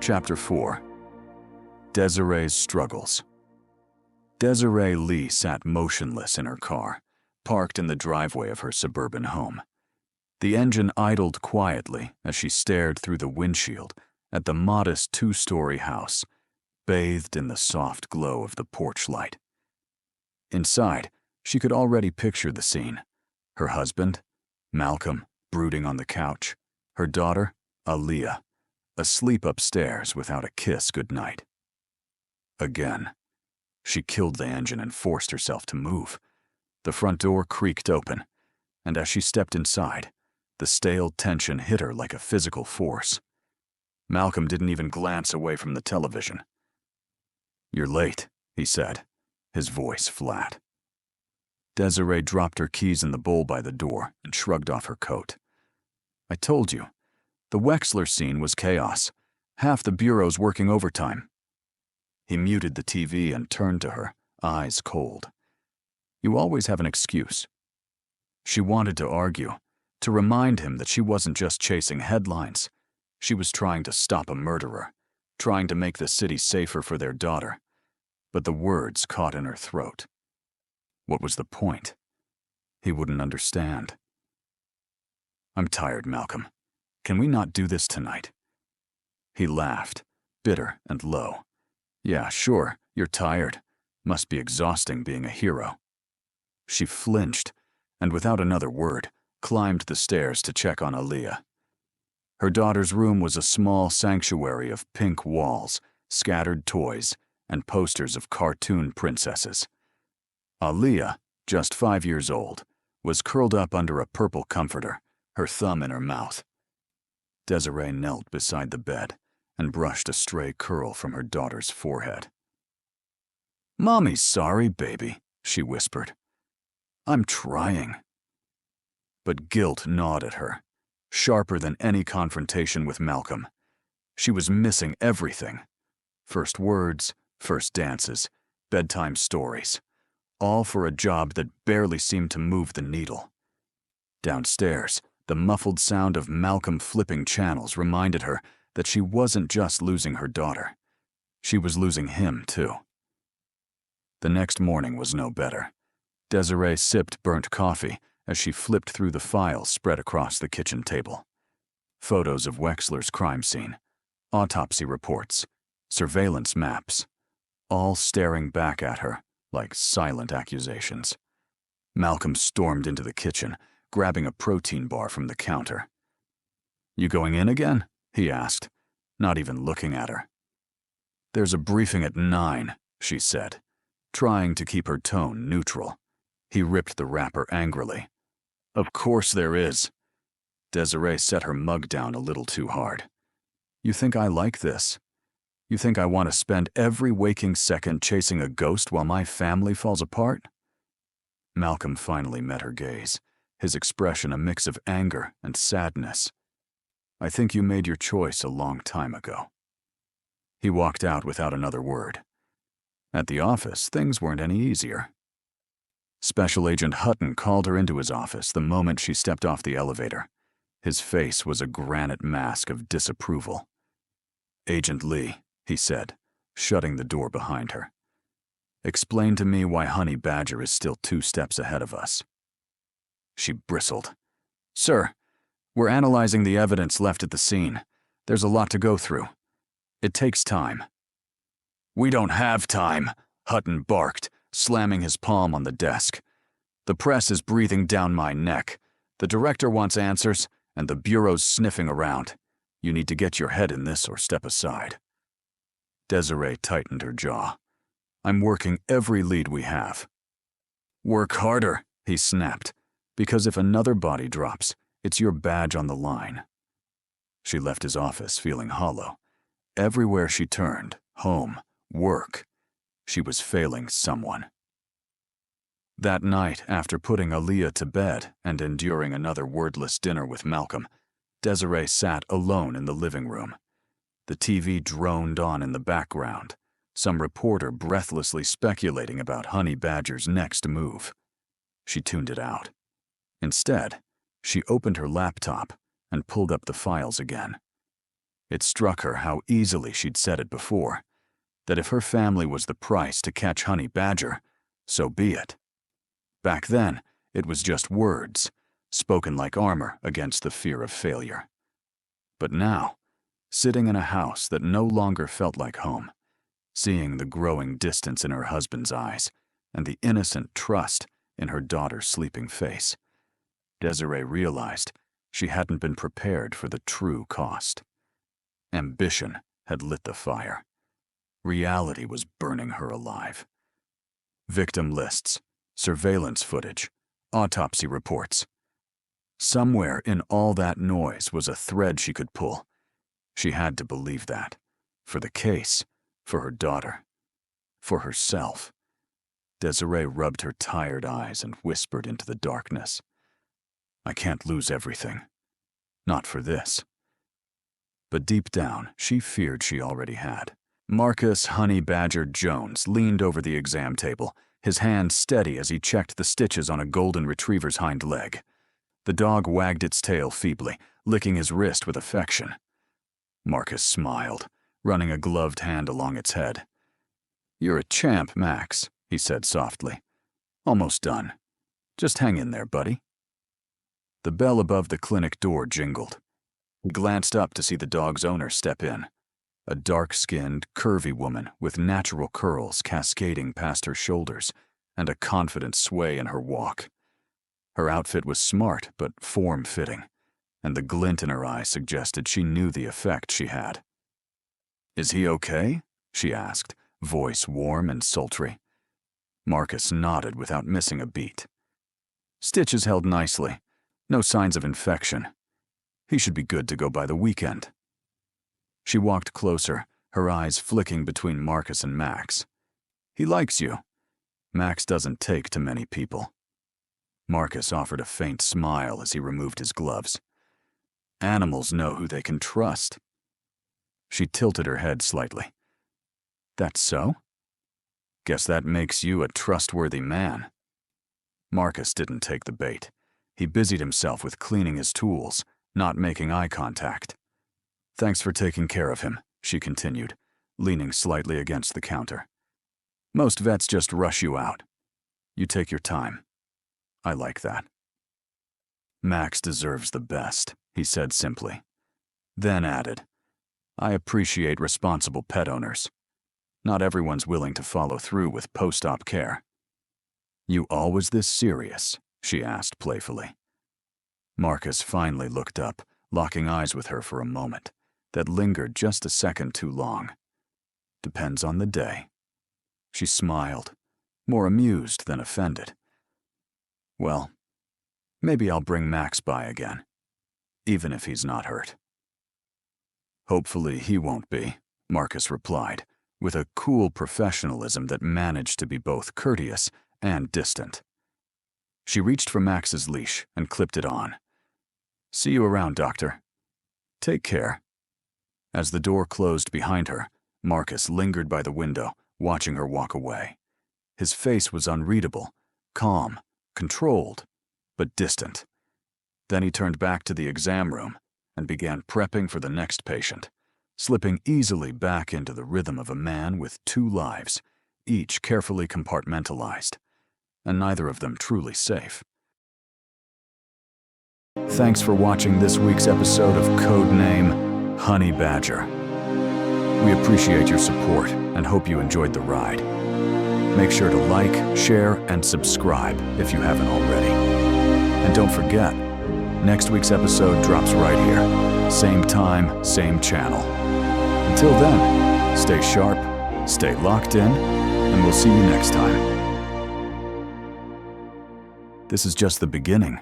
Chapter 4. Desiree's Struggles. Desiree Lee sat motionless in her car, parked in the driveway of her suburban home. The engine idled quietly as she stared through the windshield at the modest two-story house, bathed in the soft glow of the porch light. Inside, she could already picture the scene. Her husband, Malcolm, brooding on the couch. Her daughter, Aaliyah, asleep upstairs without a kiss goodnight. Again. She killed the engine and forced herself to move. The front door creaked open, and as she stepped inside, the stale tension hit her like a physical force. Malcolm didn't even glance away from the television. "You're late," he said, his voice flat. Desiree dropped her keys in the bowl by the door and shrugged off her coat. "I told you. The Wexler scene was chaos. Half the bureau's working overtime." He muted the TV and turned to her, eyes cold. "You always have an excuse." She wanted to argue, to remind him that she wasn't just chasing headlines. She was trying to stop a murderer, trying to make the city safer for their daughter. But the words caught in her throat. What was the point? He wouldn't understand. "I'm tired, Malcolm. Can we not do this tonight?" He laughed, bitter and low. "Yeah, sure, you're tired. Must be exhausting being a hero." She flinched, and without another word, climbed the stairs to check on Aaliyah. Her daughter's room was a small sanctuary of pink walls, scattered toys, and posters of cartoon princesses. Aaliyah, just 5 years old, was curled up under a purple comforter, her thumb in her mouth. Desiree knelt beside the bed and brushed a stray curl from her daughter's forehead. "Mommy's sorry, baby," she whispered. "I'm trying." But guilt gnawed at her, sharper than any confrontation with Malcolm. She was missing everything. First words, first dances, bedtime stories, all for a job that barely seemed to move the needle. Downstairs, the muffled sound of Malcolm flipping channels reminded her that she wasn't just losing her daughter. She was losing him, too. The next morning was no better. Desiree sipped burnt coffee as she flipped through the files spread across the kitchen table. Photos of Wexler's crime scene, autopsy reports, surveillance maps, all staring back at her like silent accusations. Malcolm stormed into the kitchen, grabbing a protein bar from the counter. "You going in again?" he asked, not even looking at her. "There's a briefing at 9, she said, trying to keep her tone neutral. He ripped the wrapper angrily. "Of course there is." Desiree set her mug down a little too hard. "You think I like this? You think I want to spend every waking second chasing a ghost while my family falls apart?" Malcolm finally met her gaze, his expression a mix of anger and sadness. "I think you made your choice a long time ago." He walked out without another word. At the office, things weren't any easier. Special Agent Hutton called her into his office the moment she stepped off the elevator. His face was a granite mask of disapproval. "Agent Lee," he said, shutting the door behind her. "Explain to me why Honey Badger is still 2 steps ahead of us." She bristled. "Sir, we're analyzing the evidence left at the scene. There's a lot to go through. It takes time." "We don't have time," Hutton barked, slamming his palm on the desk. "The press is breathing down my neck. The director wants answers, and the bureau's sniffing around. You need to get your head in this or step aside." Desiree tightened her jaw. "I'm working every lead we have." "Work harder," he snapped, "because if another body drops, it's your badge on the line." She left his office feeling hollow. Everywhere she turned, home, work, she was failing someone. That night, after putting Aaliyah to bed and enduring another wordless dinner with Malcolm, Desiree sat alone in the living room. The TV droned on in the background, some reporter breathlessly speculating about Honey Badger's next move. She tuned it out. Instead, she opened her laptop and pulled up the files again. It struck her how easily she'd said it before, that if her family was the price to catch Honey Badger, so be it. Back then, it was just words, spoken like armor against the fear of failure. But now, sitting in a house that no longer felt like home, seeing the growing distance in her husband's eyes and the innocent trust in her daughter's sleeping face, Desiree realized she hadn't been prepared for the true cost. Ambition had lit the fire. Reality was burning her alive. Victim lists, surveillance footage, autopsy reports. Somewhere in all that noise was a thread she could pull. She had to believe that. For the case, for her daughter, for herself. Desiree rubbed her tired eyes and whispered into the darkness. I can't lose everything. Not for this. But deep down, she feared she already had. Marcus Honey Badger Jones leaned over the exam table, his hand steady as he checked the stitches on a golden retriever's hind leg. The dog wagged its tail feebly, licking his wrist with affection. Marcus smiled, running a gloved hand along its head. You're a champ, Max, he said softly. Almost done. Just hang in there, buddy. The bell above the clinic door jingled. He glanced up to see the dog's owner step in. A dark-skinned, curvy woman with natural curls cascading past her shoulders and a confident sway in her walk. Her outfit was smart but form-fitting, and the glint in her eye suggested she knew the effect she had. Is he okay? She asked, voice warm and sultry. Marcus nodded without missing a beat. Stitches held nicely. No signs of infection. He should be good to go by the weekend. She walked closer, her eyes flicking between Marcus and Max. He likes you. Max doesn't take to many people. Marcus offered a faint smile as he removed his gloves. Animals know who they can trust. She tilted her head slightly. That's so? Guess that makes you a trustworthy man. Marcus didn't take the bait. He busied himself with cleaning his tools, not making eye contact. Thanks for taking care of him, she continued, leaning slightly against the counter. Most vets just rush you out. You take your time. I like that. Max deserves the best, he said simply. Then added, I appreciate responsible pet owners. Not everyone's willing to follow through with post-op care. You always this serious? She asked playfully. Marcus finally looked up, locking eyes with her for a moment that lingered just a second too long. Depends on the day. She smiled, more amused than offended. Well, maybe I'll bring Max by again, even if he's not hurt. Hopefully he won't be, Marcus replied, with a cool professionalism that managed to be both courteous and distant. She reached for Max's leash and clipped it on. See you around, Doctor. Take care. As the door closed behind her, Marcus lingered by the window, watching her walk away. His face was unreadable, calm, controlled, but distant. Then he turned back to the exam room and began prepping for the next patient, slipping easily back into the rhythm of a man with two lives, each carefully compartmentalized, and neither of them truly safe. Thanks for watching this week's episode of Codename Honey Badger. We appreciate your support and hope you enjoyed the ride. Make sure to like, share, and subscribe if you haven't already. And don't forget, next week's episode drops right here. Same time, same channel. Until then, stay sharp, stay locked in, and we'll see you next time. This is just the beginning.